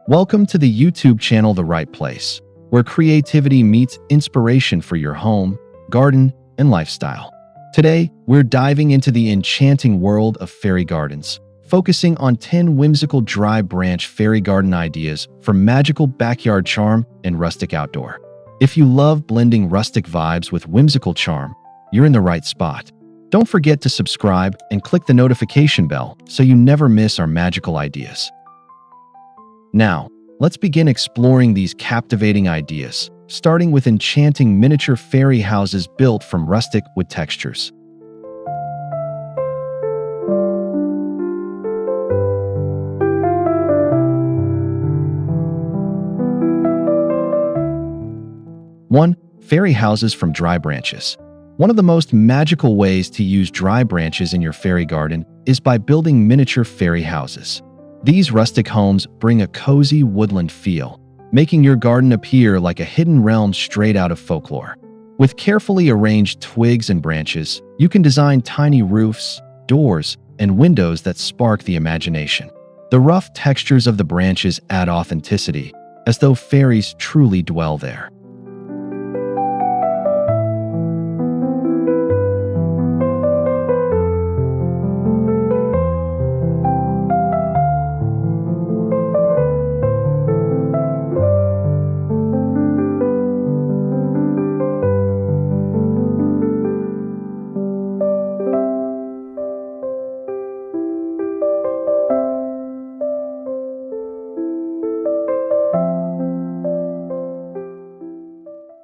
Welcome to the YouTube channel The Right Place, where creativity meets inspiration for your home, garden, and lifestyle. Today, we're diving into the enchanting world of fairy gardens, focusing on 10 whimsical dry branch fairy garden ideas for magical backyard charm and rustic outdoor. If you love blending rustic vibes with whimsical charm, you're in the right spot. Don't forget to subscribe and click the notification bell so you never miss our magical ideas. Now, let's begin exploring these captivating ideas, starting with enchanting miniature fairy houses built from rustic wood textures. One, fairy houses from dry branches. One of the most magical ways to use dry branches in your fairy garden is by building miniature fairy houses. These rustic homes bring a cozy woodland feel, making your garden appear like a hidden realm straight out of folklore. With carefully arranged twigs and branches, you can design tiny roofs, doors, and windows that spark the imagination. The rough textures of the branches add authenticity, as though fairies truly dwell there.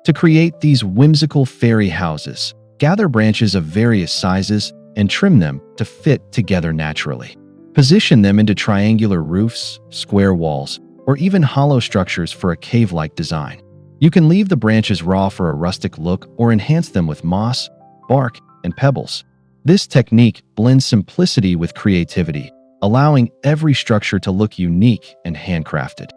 To create these whimsical fairy houses, gather branches of various sizes and trim them to fit together naturally. Position them into triangular roofs, square walls, or even hollow structures for a cave-like design. You can leave the branches raw for a rustic look or enhance them with moss, bark, and pebbles. This technique blends simplicity with creativity, allowing every structure to look unique and handcrafted.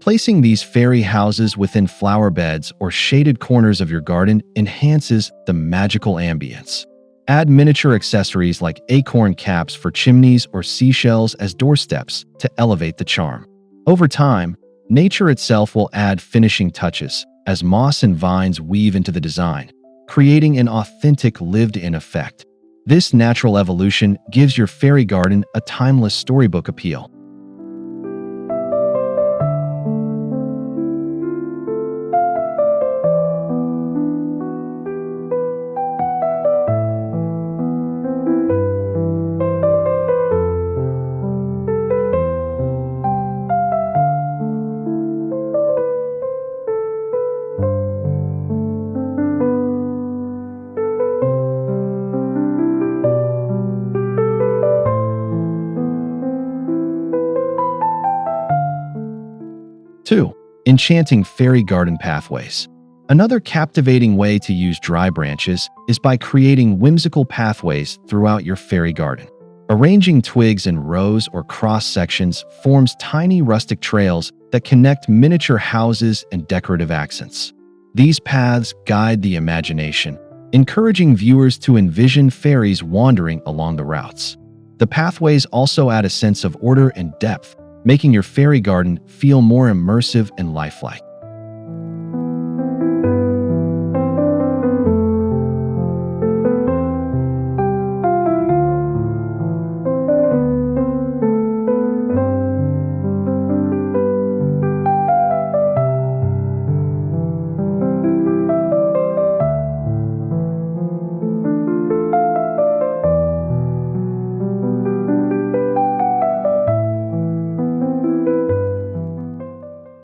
'Placing these fairy houses within flower beds or shaded corners of your garden enhances the magical ambience. Add miniature accessories like acorn caps for chimneys or seashells as doorsteps to elevate the charm. Over time, nature itself will add finishing touches as moss and vines weave into the design, creating an authentic lived-in effect. This natural evolution gives your fairy garden a timeless storybook appeal. 2. Enchanting fairy garden pathways. Another captivating way to use dry branches is by creating whimsical pathways throughout your fairy garden. Arranging twigs in rows or cross sections forms tiny rustic trails that connect miniature houses and decorative accents. These paths guide the imagination, encouraging viewers to envision fairies wandering along the routes. The pathways also add a sense of order and depth, making your fairy garden feel more immersive and lifelike.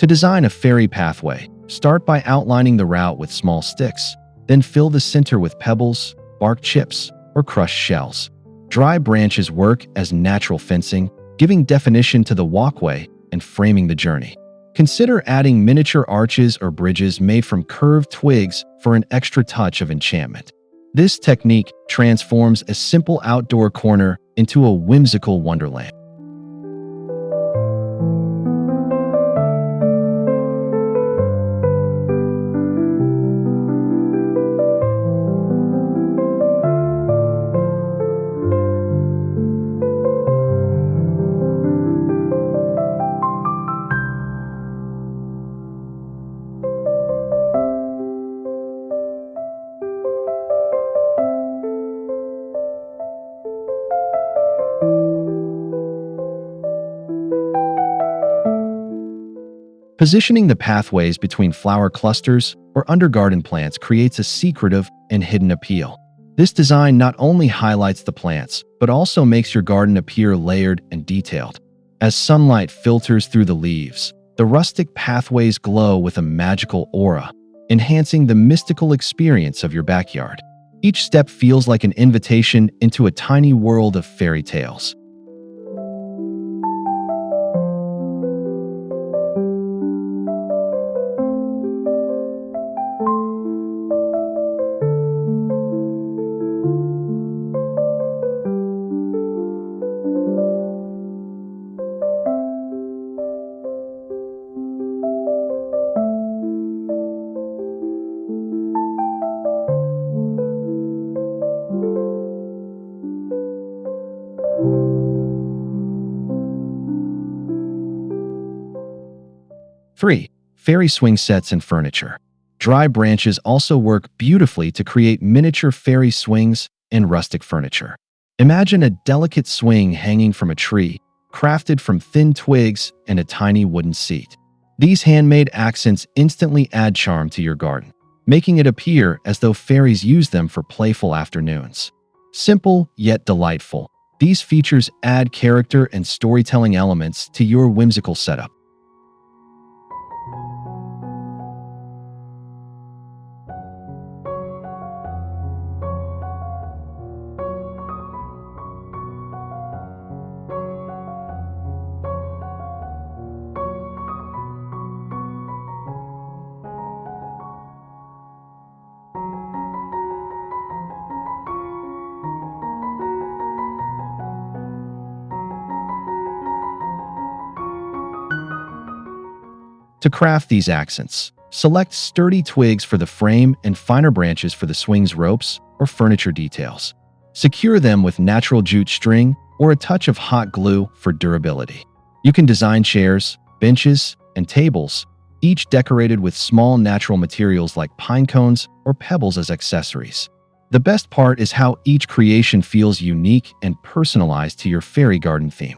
'To design a fairy pathway, start by outlining the route with small sticks, then fill the center with pebbles, bark chips, or crushed shells. Dry branches work as natural fencing, giving definition to the walkway and framing the journey. Consider adding miniature arches or bridges made from curved twigs for an extra touch of enchantment. This technique transforms a simple outdoor corner into a whimsical wonderland. Positioning the pathways between flower clusters or undergarden plants creates a secretive and hidden appeal. This design not only highlights the plants, but also makes your garden appear layered and detailed. As sunlight filters through the leaves, the rustic pathways glow with a magical aura, enhancing the mystical experience of your backyard. Each step feels like an invitation into a tiny world of fairy tales. Three, fairy swing sets and furniture. Dry branches also work beautifully to create miniature fairy swings and rustic furniture. Imagine a delicate swing hanging from a tree, crafted from thin twigs and a tiny wooden seat. These handmade accents instantly add charm to your garden, making it appear as though fairies use them for playful afternoons. Simple yet delightful, these features add character and storytelling elements to your whimsical setup. To craft these accents, select sturdy twigs for the frame and finer branches for the swing's ropes or furniture details. Secure them with natural jute string or a touch of hot glue for durability. You can design chairs, benches, and tables, each decorated with small natural materials like pine cones or pebbles as accessories. The best part is how each creation feels unique and personalized to your fairy garden theme.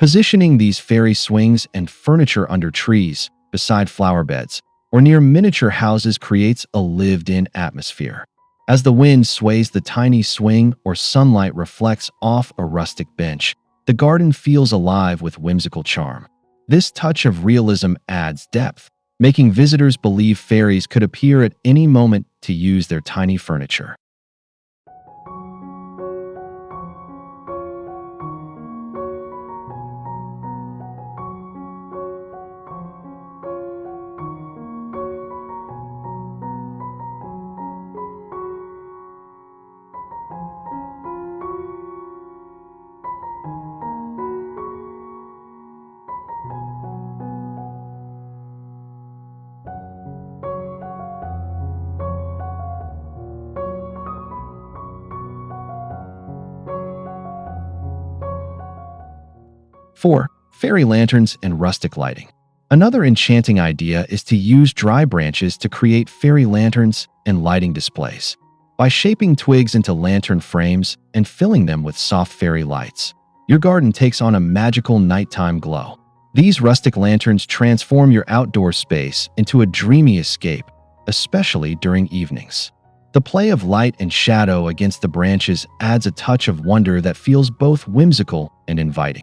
Positioning these fairy swings and furniture under trees, beside flower beds, or near miniature houses creates a lived-in atmosphere. As the wind sways the tiny swing or sunlight reflects off a rustic bench, the garden feels alive with whimsical charm. This touch of realism adds depth, making visitors believe fairies could appear at any moment to use their tiny furniture. Four, fairy lanterns and rustic lighting. Another enchanting idea is to use dry branches to create fairy lanterns and lighting displays. By shaping twigs into lantern frames and filling them with soft fairy lights, your garden takes on a magical nighttime glow. These rustic lanterns transform your outdoor space into a dreamy escape, especially during evenings. The play of light and shadow against the branches adds a touch of wonder that feels both whimsical and inviting.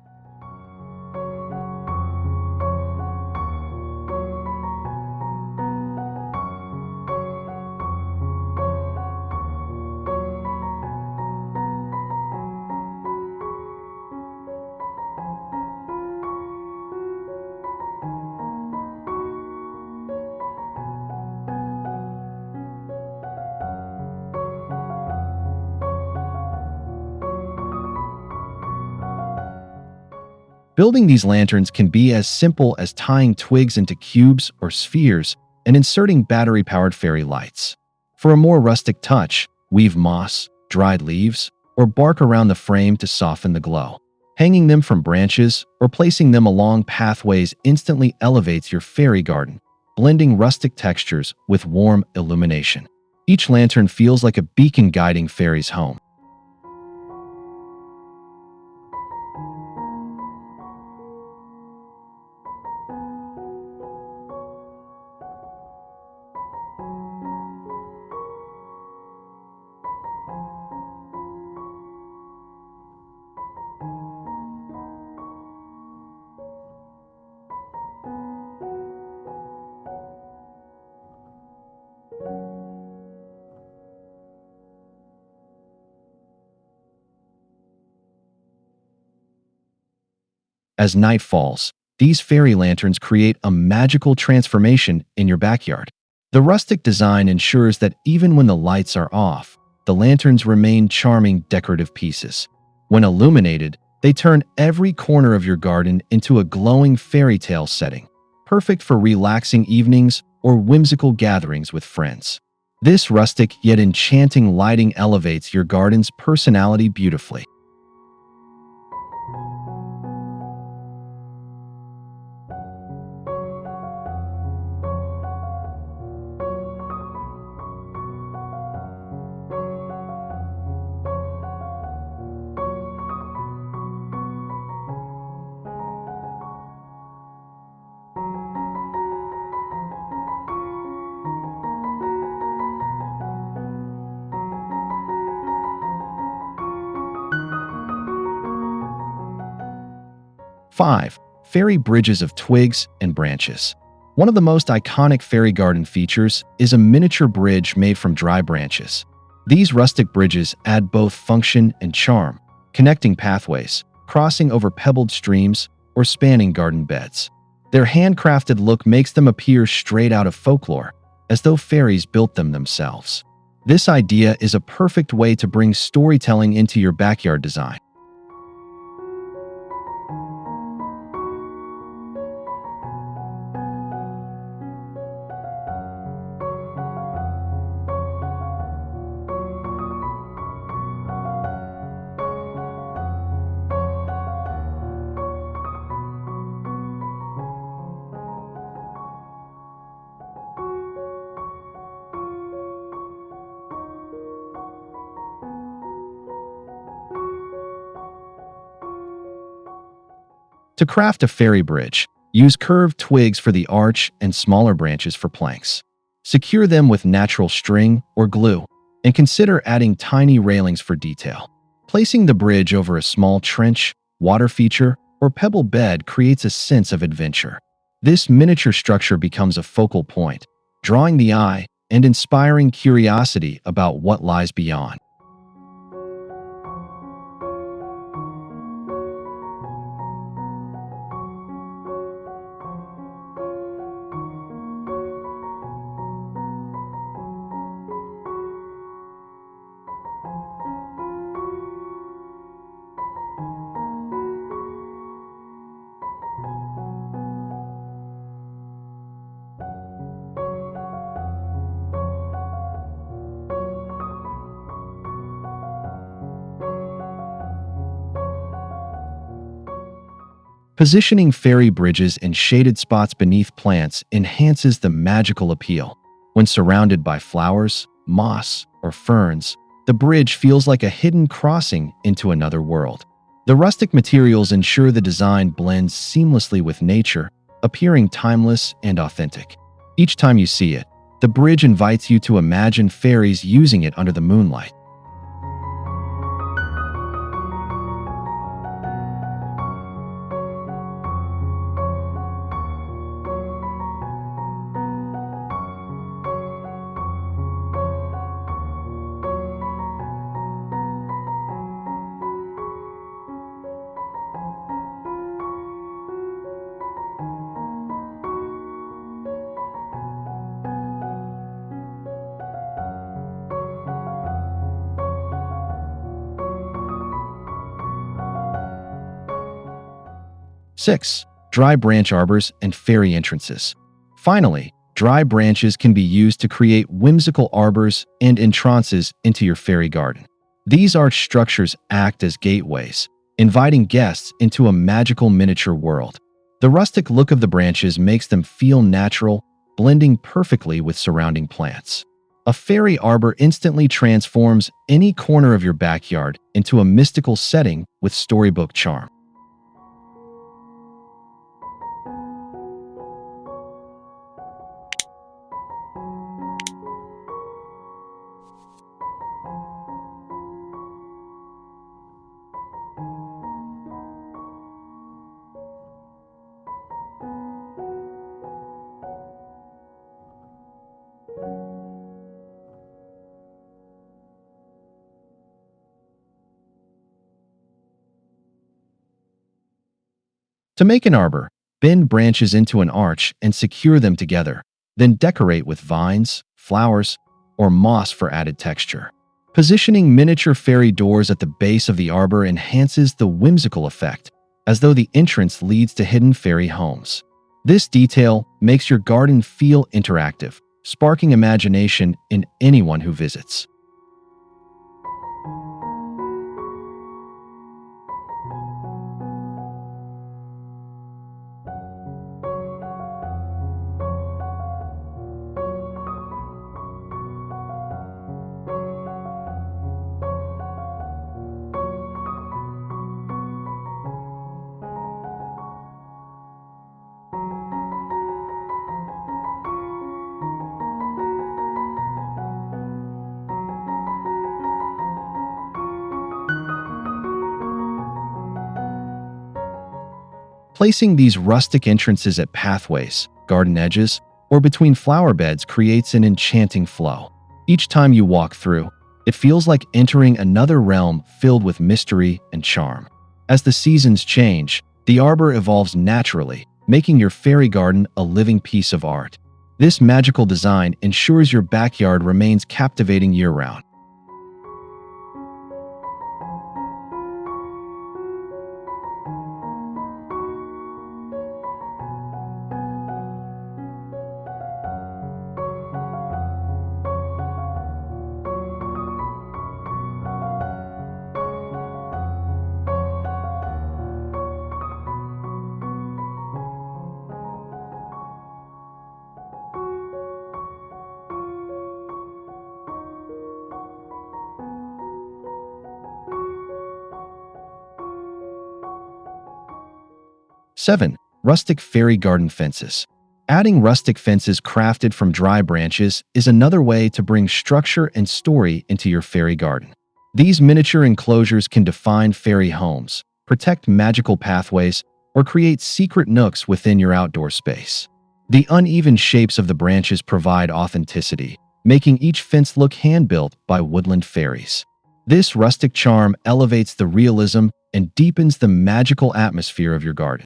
Building these lanterns can be as simple as tying twigs into cubes or spheres and inserting battery-powered fairy lights. For a more rustic touch, weave moss, dried leaves, or bark around the frame to soften the glow. Hanging them from branches or placing them along pathways instantly elevates your fairy garden, blending rustic textures with warm illumination. Each lantern feels like a beacon guiding fairies home. As night falls, these fairy lanterns create a magical transformation in your backyard. The rustic design ensures that even when the lights are off, the lanterns remain charming decorative pieces. When illuminated, they turn every corner of your garden into a glowing fairy tale setting, perfect for relaxing evenings or whimsical gatherings with friends. This rustic yet enchanting lighting elevates your garden's personality beautifully. 5. Fairy bridges of twigs and branches. One of the most iconic fairy garden features is a miniature bridge made from dry branches. These rustic bridges add both function and charm, connecting pathways, crossing over pebbled streams, or spanning garden beds. Their handcrafted look makes them appear straight out of folklore, as though fairies built them themselves. This idea is a perfect way to bring storytelling into your backyard design. To craft a fairy bridge, use curved twigs for the arch and smaller branches for planks. Secure them with natural string or glue, and consider adding tiny railings for detail. Placing the bridge over a small trench, water feature, or pebble bed creates a sense of adventure. This miniature structure becomes a focal point, drawing the eye and inspiring curiosity about what lies beyond. Positioning fairy bridges in shaded spots beneath plants enhances the magical appeal. When surrounded by flowers, moss, or ferns, the bridge feels like a hidden crossing into another world. The rustic materials ensure the design blends seamlessly with nature, appearing timeless and authentic. Each time you see it, the bridge invites you to imagine fairies using it under the moonlight. 6. Dry branch arbors and fairy entrances. Finally, dry branches can be used to create whimsical arbors and entrances into your fairy garden. These arch structures act as gateways, inviting guests into a magical miniature world. The rustic look of the branches makes them feel natural, blending perfectly with surrounding plants. A fairy arbor instantly transforms any corner of your backyard into a mystical setting with storybook charm. To make an arbor, bend branches into an arch and secure them together, then decorate with vines, flowers, or moss for added texture. Positioning miniature fairy doors at the base of the arbor enhances the whimsical effect, as though the entrance leads to hidden fairy homes. This detail makes your garden feel interactive, sparking imagination in anyone who visits. 'Placing these rustic entrances at pathways, garden edges, or between flower beds creates an enchanting flow. Each time you walk through, it feels like entering another realm filled with mystery and charm. As the seasons change, the arbor evolves naturally, making your fairy garden a living piece of art. This magical design ensures your backyard remains captivating year-round. 7. Rustic fairy garden fences. Adding rustic fences crafted from dry branches is another way to bring structure and story into your fairy garden. These miniature enclosures can define fairy homes, protect magical pathways, or create secret nooks within your outdoor space. The uneven shapes of the branches provide authenticity, making each fence look hand-built by woodland fairies. This rustic charm elevates the realism and deepens the magical atmosphere of your garden.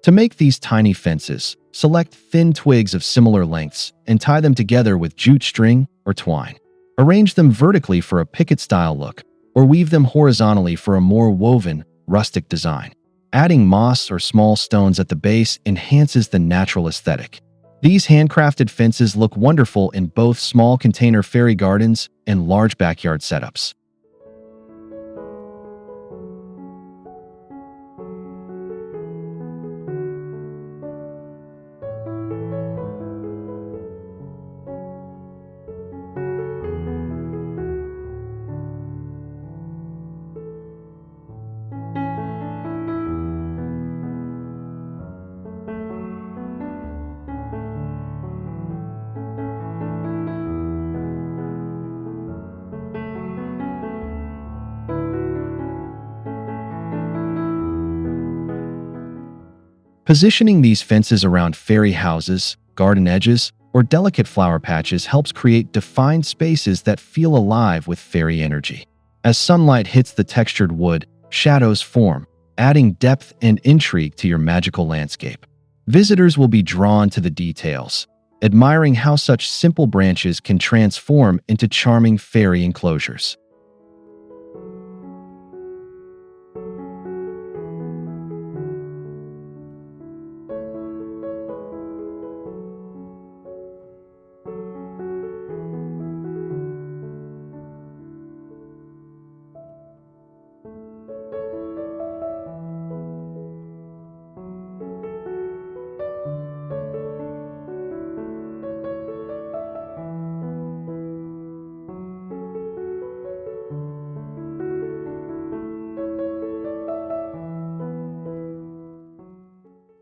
'To make these tiny fences, select thin twigs of similar lengths and tie them together with jute string or twine. Arrange them vertically for a picket-style look, or weave them horizontally for a more woven, rustic design. Adding moss or small stones at the base enhances the natural aesthetic. These handcrafted fences look wonderful in both small container fairy gardens and large backyard setups. 'Positioning these fences around fairy houses, garden edges, or delicate flower patches helps create defined spaces that feel alive with fairy energy. As sunlight hits the textured wood, shadows form, adding depth and intrigue to your magical landscape. Visitors will be drawn to the details, admiring how such simple branches can transform into charming fairy enclosures.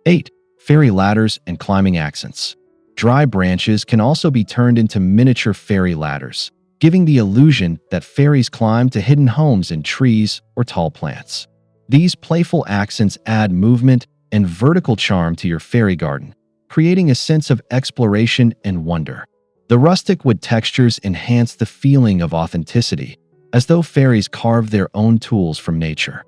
8. Fairy ladders and climbing accents. Dry branches can also be turned into miniature fairy ladders, giving the illusion that fairies climb to hidden homes in trees or tall plants. These playful accents add movement and vertical charm to your fairy garden, creating a sense of exploration and wonder. The rustic wood textures enhance the feeling of authenticity, as though fairies carved their own tools from nature.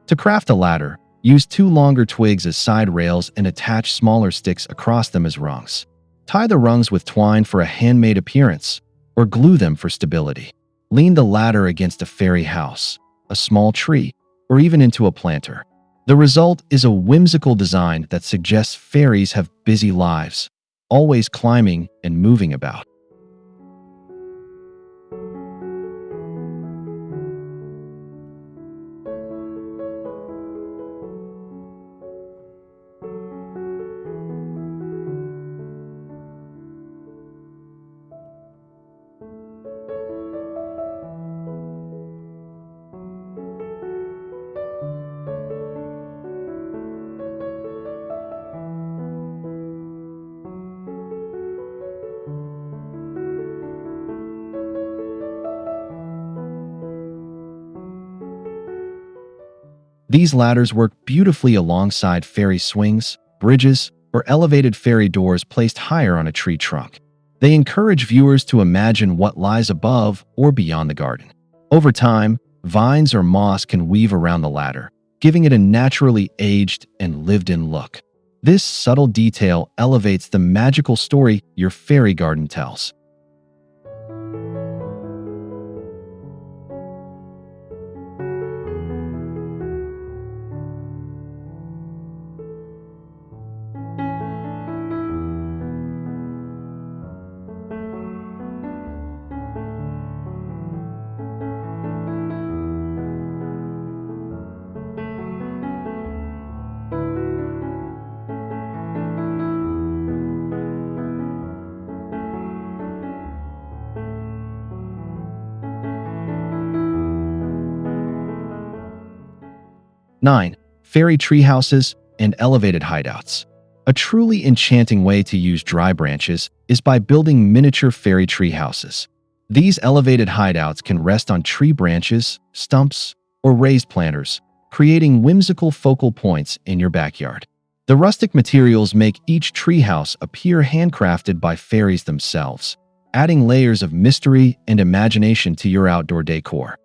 'To craft a ladder, use 2 longer twigs as side rails and attach smaller sticks across them as rungs. Tie the rungs with twine for a handmade appearance, or glue them for stability. Lean the ladder against a fairy house, a small tree, or even into a planter. The result is a whimsical design that suggests fairies have busy lives, always climbing and moving about. 'These ladders work beautifully alongside fairy swings, bridges, or elevated fairy doors placed higher on a tree trunk. They encourage viewers to imagine what lies above or beyond the garden. Over time, vines or moss can weave around the ladder, giving it a naturally aged and lived-in look. This subtle detail elevates the magical story your fairy garden tells. 9. Fairy treehouses and elevated hideouts. A truly enchanting way to use dry branches is by building miniature fairy tree houses. These elevated hideouts can rest on tree branches, stumps, or raised planters, creating whimsical focal points in your backyard. The rustic materials make each treehouse appear handcrafted by fairies themselves, adding layers of mystery and imagination to your outdoor decor.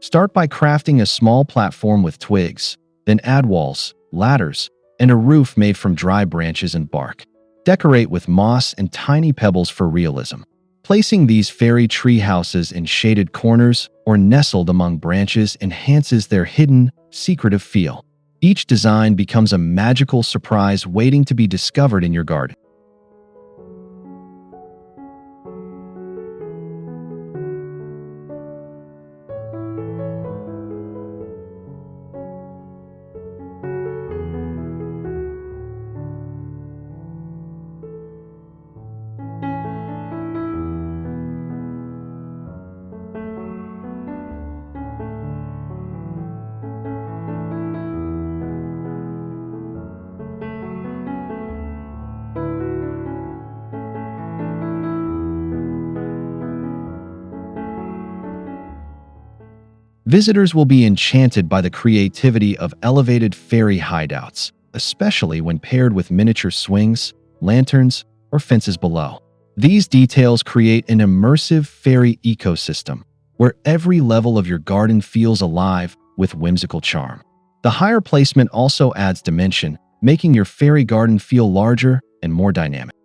Start by crafting a small platform with twigs, then add walls, ladders, and a roof made from dry branches and bark. Decorate with moss and tiny pebbles for realism. Placing these fairy tree houses in shaded corners or nestled among branches enhances their hidden, secretive feel. Each design becomes a magical surprise waiting to be discovered in your garden. Visitors will be enchanted by the creativity of elevated fairy hideouts, especially when paired with miniature swings, lanterns, or fences below. These details create an immersive fairy ecosystem where every level of your garden feels alive with whimsical charm. The higher placement also adds dimension, making your fairy garden feel larger and more dynamic.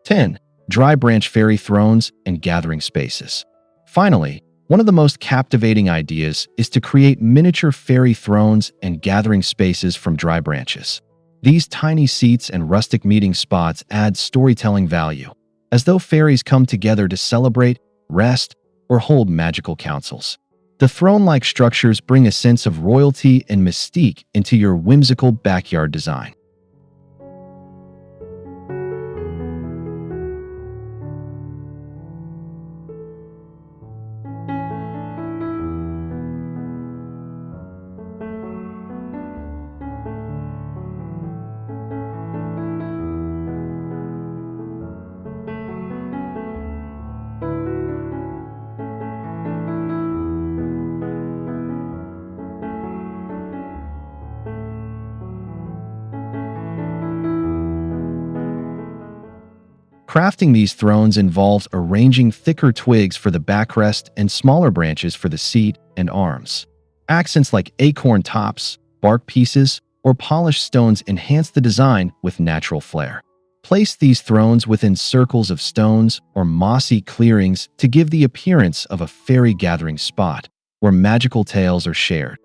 10. Dry branch fairy thrones and gathering spaces. Finally, one of the most captivating ideas is to create miniature fairy thrones and gathering spaces from dry branches. These tiny seats and rustic meeting spots add storytelling value, as though fairies come together to celebrate, rest, or hold magical councils. The throne-like structures bring a sense of royalty and mystique into your whimsical backyard design. 'Crafting these thrones involves arranging thicker twigs for the backrest and smaller branches for the seat and arms. Accents like acorn tops, bark pieces, or polished stones enhance the design with natural flair. Place these thrones within circles of stones or mossy clearings to give the appearance of a fairy gathering spot where magical tales are shared.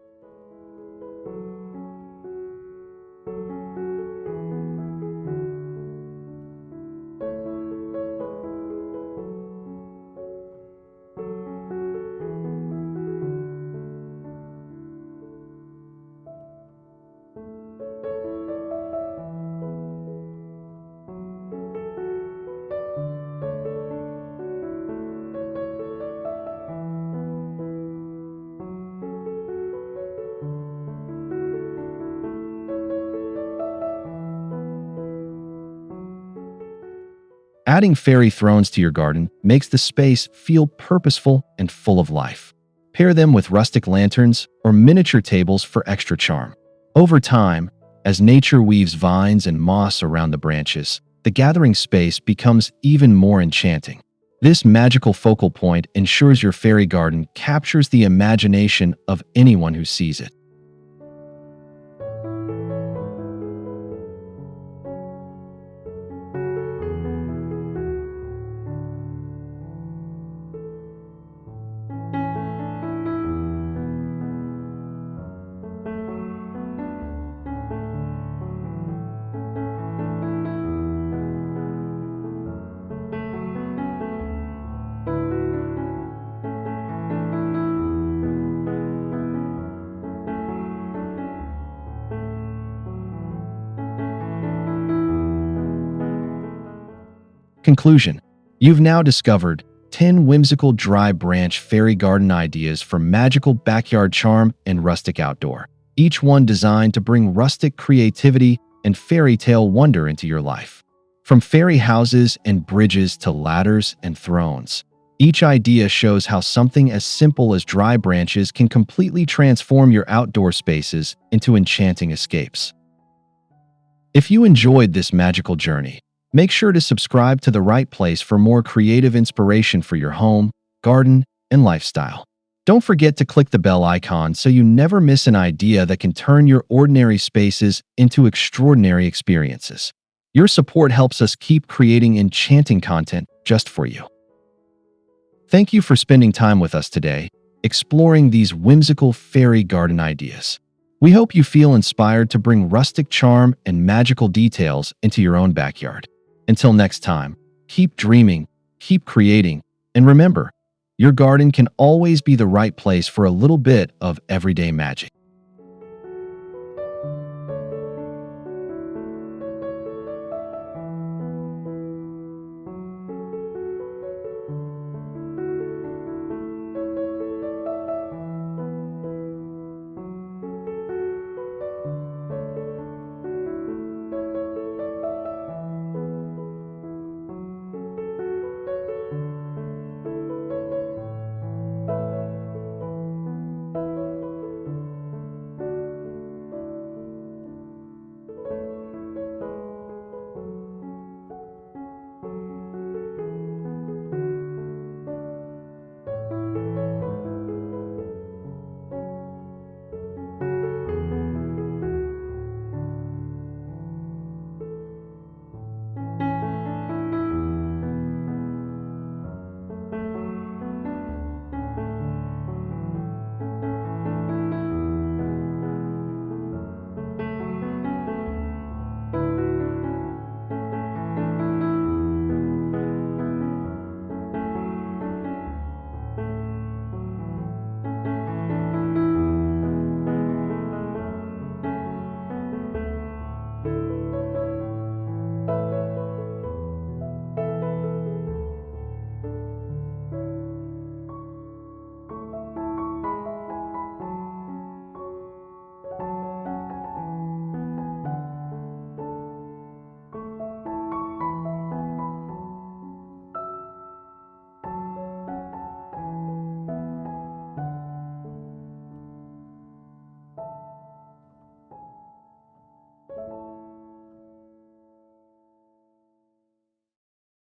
Adding fairy thrones to your garden makes the space feel purposeful and full of life. Pair them with rustic lanterns or miniature tables for extra charm. Over time, as nature weaves vines and moss around the branches, the gathering space becomes even more enchanting. This magical focal point ensures your fairy garden captures the imagination of anyone who sees it. Conclusion: you've now discovered 10 whimsical dry branch fairy garden ideas for magical backyard charm and rustic outdoor, each one designed to bring rustic creativity and fairy tale wonder into your life. From fairy houses and bridges to ladders and thrones, each idea shows how something as simple as dry branches can completely transform your outdoor spaces into enchanting escapes. If you enjoyed this magical journey, make sure to subscribe to The Right Place for more creative inspiration for your home, garden, and lifestyle. Don't forget to click the bell icon so you never miss an idea that can turn your ordinary spaces into extraordinary experiences. Your support helps us keep creating enchanting content just for you. Thank you for spending time with us today, exploring these whimsical fairy garden ideas. We hope you feel inspired to bring rustic charm and magical details into your own backyard. Until next time, keep dreaming, keep creating, and remember, your garden can always be the right place for a little bit of everyday magic.